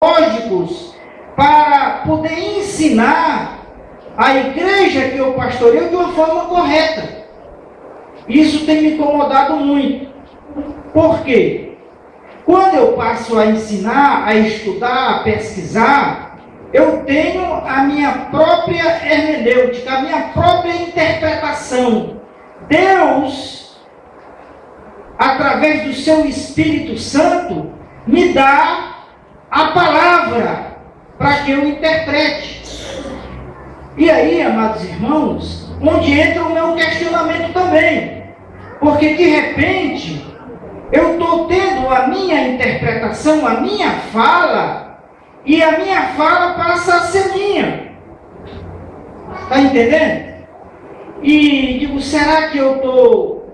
pedagógicos para poder ensinar a igreja que eu pastoreio de uma forma correta. Isso tem me incomodado muito. Por quê? Quando eu passo a ensinar, a estudar, a pesquisar, eu tenho a minha própria hermenêutica, a minha própria interpretação. Deus, através do seu Espírito Santo, me dá a palavra para que eu interprete. E aí, amados irmãos, onde entra o meu questionamento também. Porque de repente, eu estou tendo a minha interpretação, a minha fala, e a minha fala passa a ser minha. Está entendendo? E digo, será que eu estou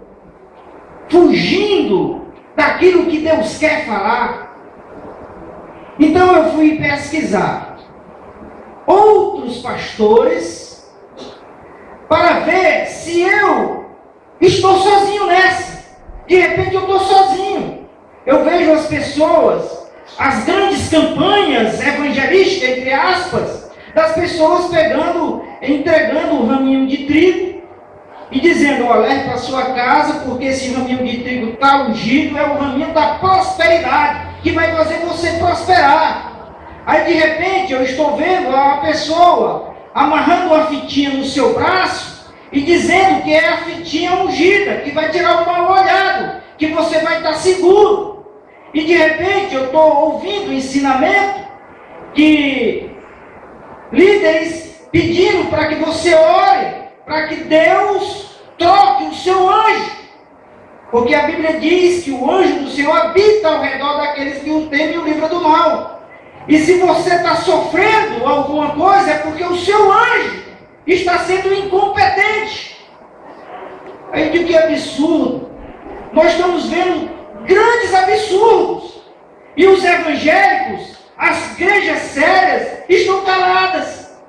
fugindo daquilo que Deus quer falar? Então eu fui pesquisar outros pastores para ver se eu estou sozinho nessa. De repente eu estou sozinho. Eu vejo as pessoas, as grandes campanhas evangelísticas, entre aspas, das pessoas entregando o raminho de trigo e dizendo, ó, leve para sua casa, porque esse raminho de trigo está ungido, é o raminho da prosperidade, que vai fazer você prosperar. Aí de repente eu estou vendo uma pessoa amarrando uma fitinha no seu braço e dizendo que é a fitinha ungida, que vai tirar o mal olhado, que você vai estar seguro. E de repente eu estou ouvindo ensinamento que líderes pedindo para que você ore, para que Deus troque o seu anjo. Porque a Bíblia diz que o anjo do Senhor habita ao redor daqueles que o temem e o livra do mal. E se você está sofrendo alguma coisa, é porque o seu anjo está sendo incompetente. Aí de que absurdo. Nós estamos vendo grandes absurdos. E os evangélicos, as igrejas sérias, estão caladas.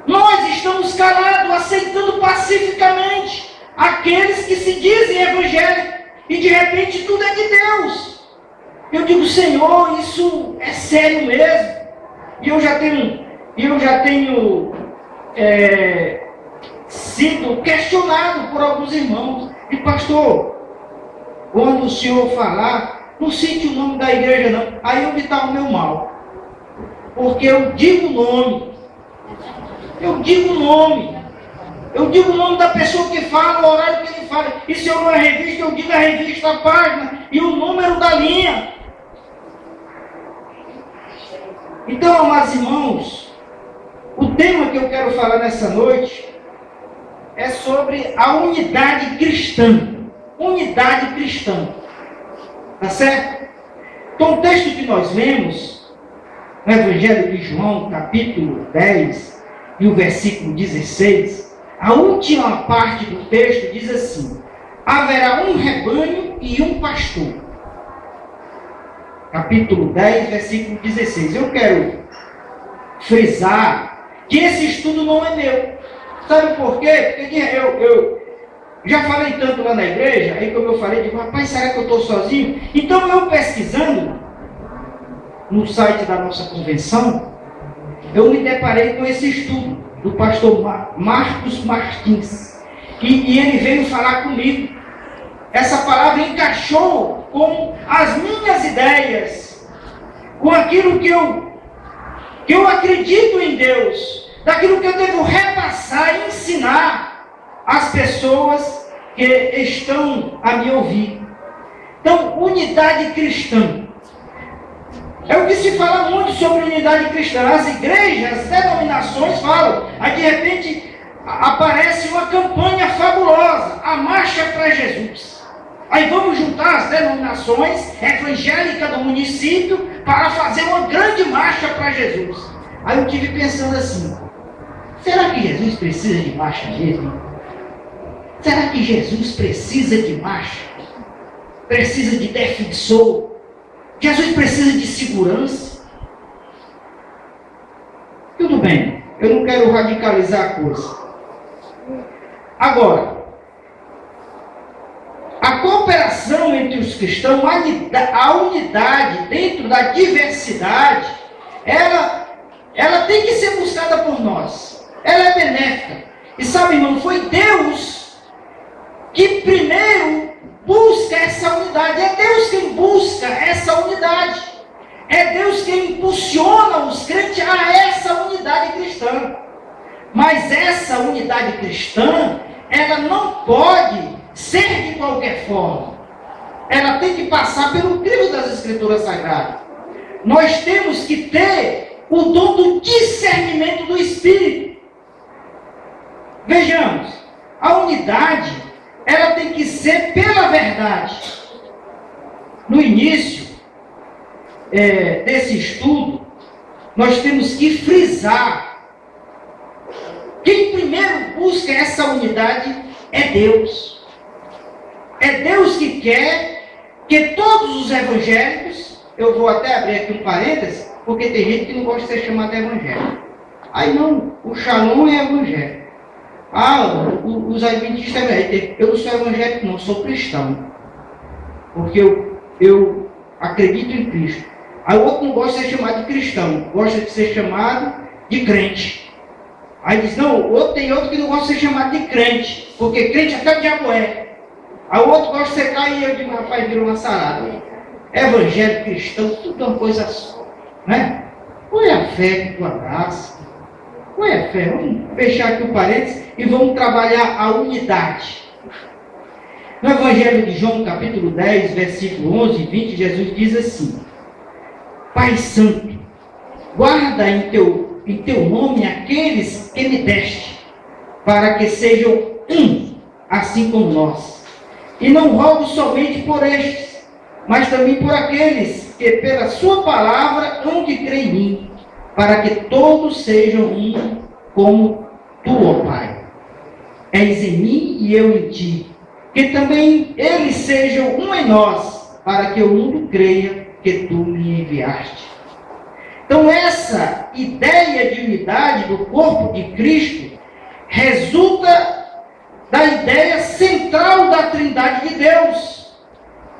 Nós estamos calados, aceitando pacificamente aqueles que se dizem evangélicos, e de repente tudo é de Deus. Eu digo, Senhor, isso é sério mesmo. E eu já tenho sido questionado por alguns irmãos. E pastor, quando o senhor falar, não cite o nome da igreja não. Aí onde está o meu mal? Porque eu digo o nome. Eu digo o nome da pessoa que fala, o horário que ele fala. E se eu não é revista, eu digo a revista, a página e o número da linha. Então, amados irmãos, o tema que eu quero falar nessa noite é sobre a unidade cristã. Unidade cristã. Tá certo? Então, o texto que nós lemos no Evangelho de João, capítulo 10, e o versículo 16, a última parte do texto diz assim: haverá um rebanho e um pastor. Capítulo 10, versículo 16. Eu quero frisar que esse estudo não é meu. Sabe por quê? Porque eu já falei tanto lá na igreja, aí como eu falei, digo, rapaz, será que eu estou sozinho? Então eu pesquisando no site da nossa convenção, eu me deparei com esse estudo do pastor Marcos Martins. E ele veio falar comigo. Essa palavra encaixou com as minhas ideias, com aquilo que eu acredito em Deus, daquilo que eu devo repassar e ensinar às pessoas que estão a me ouvir. Então, unidade cristã. É o que se fala muito sobre unidade cristã. As igrejas, as denominações falam. Aí de repente aparece uma campanha fabulosa, a Marcha para Jesus. Aí vamos juntar as denominações evangélicas do município para fazer uma grande marcha para Jesus. Aí eu estive pensando assim, será que Jesus precisa de marcha mesmo? Será que Jesus precisa de marcha? Precisa de defensor? Jesus precisa de segurança? Tudo bem, eu não quero radicalizar a coisa. Agora, A cooperação entre os cristãos, a unidade dentro da diversidade, ela tem que ser buscada por nós. Ela é benéfica. E sabe, irmão, foi Deus que primeiro busca essa unidade. É Deus quem busca essa unidade. É Deus quem impulsiona os crentes a essa unidade cristã. Mas essa unidade cristã, ela não pode ser de qualquer forma. Ela tem que passar pelo crivo das Escrituras Sagradas. Nós temos que ter o dom do discernimento do Espírito. Vejamos, a unidade, ela tem que ser pela verdade. No início desse estudo, nós temos que frisar: quem primeiro busca essa unidade é Deus. É Deus que quer que todos os evangélicos, eu vou até abrir aqui um parênteses, porque tem gente que não gosta de ser chamado de evangélico. Aí não, o Shalom é evangélico. Os adventistas é evangélicos. Eu não sou evangélico, não, sou cristão. Porque eu acredito em Cristo. Aí o outro não gosta de ser chamado de cristão, gosta de ser chamado de crente. Aí diz, não, tem outro que não gosta de ser chamado de crente, porque crente até o diabo é. Aí o outro gosta de ser cair, e eu digo, rapaz, virou uma salada. Evangelho, cristão, tudo é uma coisa só, né? Qual é a fé que tu abraça? Qual é a fé? Vamos fechar aqui o parênteses e vamos trabalhar a unidade. No Evangelho de João, capítulo 10, versículo 11 e 20, Jesus diz assim: Pai Santo, guarda em teu nome aqueles que me deste, para que sejam um, assim como nós. E não rogo somente por estes, mas também por aqueles que pela sua palavra hão de crer em mim, para que todos sejam um como tu, ó Pai. És em mim e eu em ti, que também eles sejam um em nós, para que o mundo creia que tu me enviaste. Então essa ideia de unidade do corpo de Cristo resulta da ideia central da Trindade de Deus.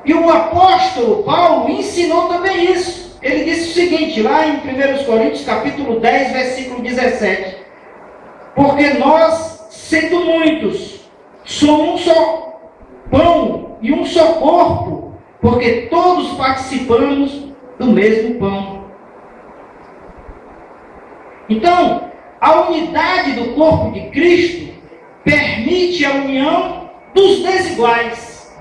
E o apóstolo Paulo ensinou também isso. Ele disse o seguinte, lá em 1 Coríntios, capítulo 10, versículo 17. Porque nós, sendo muitos, somos um só pão e um só corpo, porque todos participamos do mesmo pão. Então, a unidade do corpo de Cristo permite a união dos desiguais.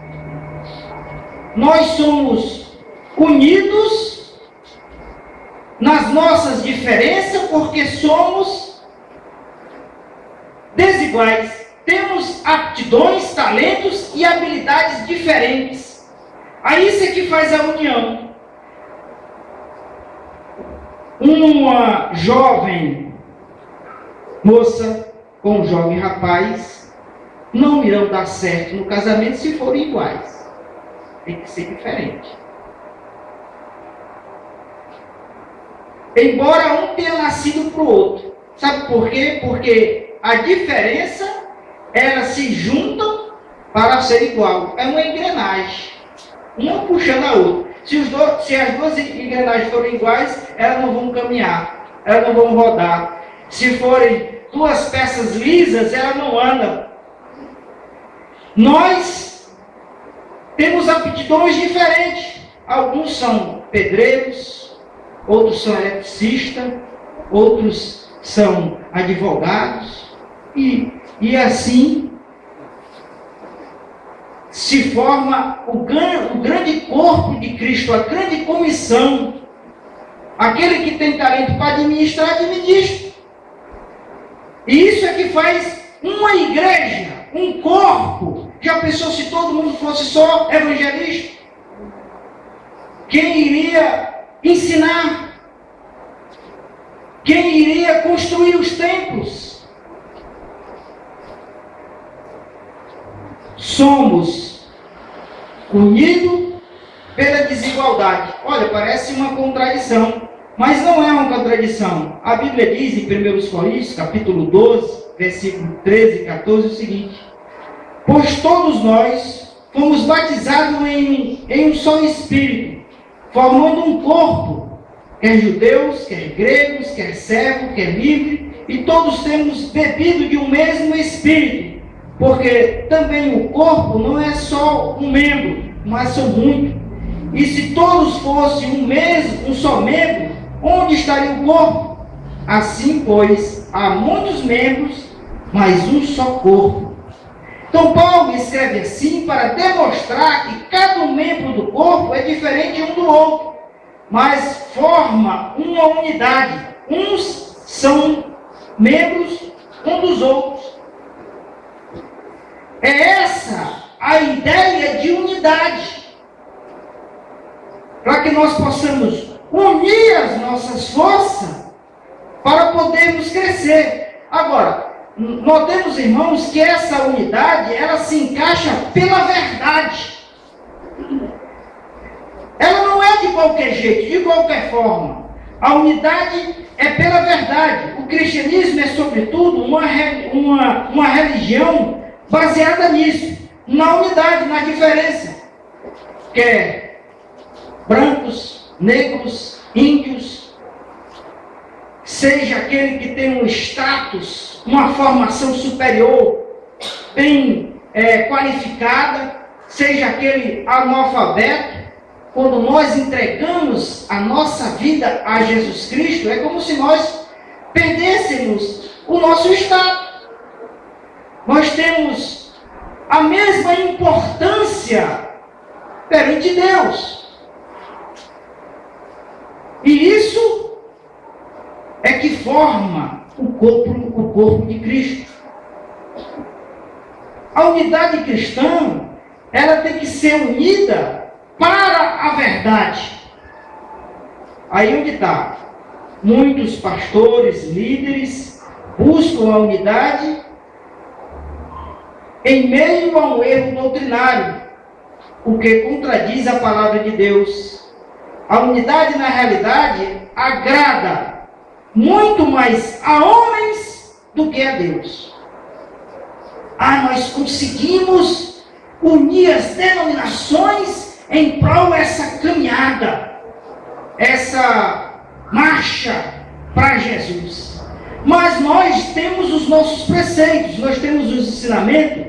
Nós somos unidos nas nossas diferenças porque somos desiguais. Temos aptidões, talentos e habilidades diferentes. Aí isso é que faz a união. Uma jovem moça com um jovem rapaz não irão dar certo no casamento se forem iguais. Tem que ser diferente. Embora um tenha nascido para o outro. Sabe por quê? Porque a diferença, elas se juntam para ser igual. É uma engrenagem. Uma puxando a outra. Se as duas engrenagens forem iguais, elas não vão caminhar. Elas não vão rodar. Se forem duas peças lisas, elas não andam. Nós temos aptidões diferentes. Alguns são pedreiros, outros são eletricistas, outros são advogados, e assim se forma o grande corpo de Cristo, a grande comissão. Aquele que tem talento para administrar, administra. E isso é que faz uma igreja, um corpo. Já pensou se todo mundo fosse só evangelista? Quem iria ensinar? Quem iria construir os templos? Somos unidos pela desigualdade. Olha, parece uma contradição, mas não é uma contradição. A Bíblia diz em 1 Coríntios, capítulo 12, versículo 13 e 14, o seguinte: Pois todos nós fomos batizados em um só Espírito, formando um corpo, quer judeus, quer gregos, quer servo, quer livre, e todos temos bebido de um mesmo Espírito, porque também o corpo não é só um membro, mas são muitos. E se todos fossem um só membro, onde estaria o corpo? Assim, pois, há muitos membros, mas um só corpo. Então Paulo escreve assim para demonstrar que cada um membro do corpo é diferente um do outro, mas forma uma unidade. Uns são membros um dos outros. É essa a ideia de unidade, para que nós possamos unir as nossas forças para podermos crescer. Agora, notemos, irmãos, que essa unidade, ela se encaixa pela verdade. Ela não é de qualquer jeito, de qualquer forma. A unidade é pela verdade. O cristianismo é, sobretudo, uma religião baseada nisso, na unidade, na diferença. Quer brancos, negros, índios, seja aquele que tem um status, uma formação superior, bem qualificada, seja aquele analfabeto. Quando nós entregamos a nossa vida a Jesus Cristo, é como se nós perdêssemos o nosso estado. Nós temos a mesma importância perante Deus. E isso é que forma o corpo de Cristo. A unidade cristã, ela tem que ser unida para a verdade. Aí onde está? Muitos pastores, líderes, buscam a unidade em meio a um erro doutrinário, o que contradiz a palavra de Deus. A unidade, na realidade, agrada muito mais a homens do que a Deus. Nós conseguimos unir as denominações em prol dessa caminhada, essa marcha para Jesus. Mas nós temos os nossos preceitos, nós temos os ensinamentos,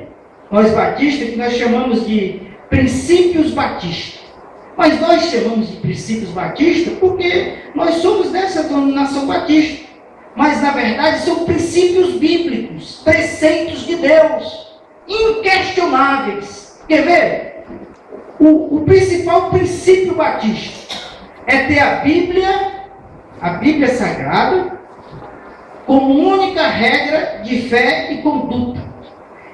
nós batistas, que nós chamamos de princípios batistas. Mas nós chamamos de princípios batistas porque nós somos dessa denominação batista. Mas na verdade são princípios bíblicos, preceitos de Deus, inquestionáveis. Quer ver? O principal princípio batista é ter a Bíblia Sagrada, como única regra de fé e conduta.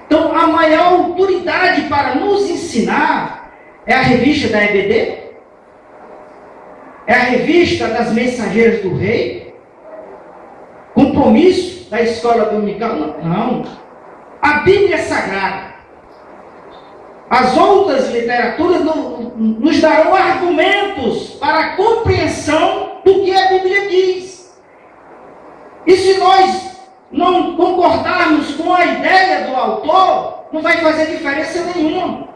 Então, a maior autoridade para nos ensinar é a revista da EBD, é a revista das Mensageiras do Rei, Compromisso da Escola Dominical. Não. A Bíblia Sagrada. As outras literaturas nos darão argumentos para a compreensão do que a Bíblia diz. E se nós não concordarmos com a ideia do autor, não vai fazer diferença nenhuma.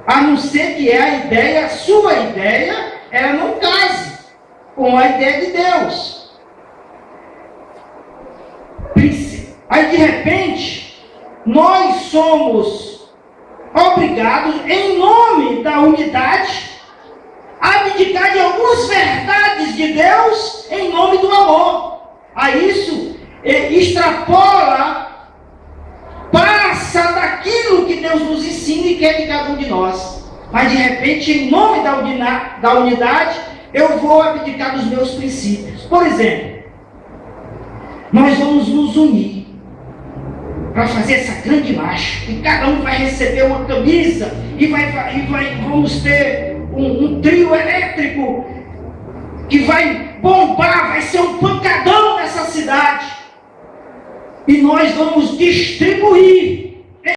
A não ser que a sua ideia, ela não case com a ideia de Deus. Aí, de repente, nós somos obrigados, em nome da unidade, a abdicar de algumas verdades de Deus em nome do amor. A isso extrapola, passa daquilo que Deus nos ensina e quer de cada um de nós. Mas de repente, em nome da unidade, eu vou abdicar dos meus princípios. Por exemplo, nós vamos nos unir para fazer essa grande marcha. E cada um vai receber uma camisa e vamos ter um trio elétrico que vai bombar, vai ser um pancadão nessa cidade. E nós vamos distribuir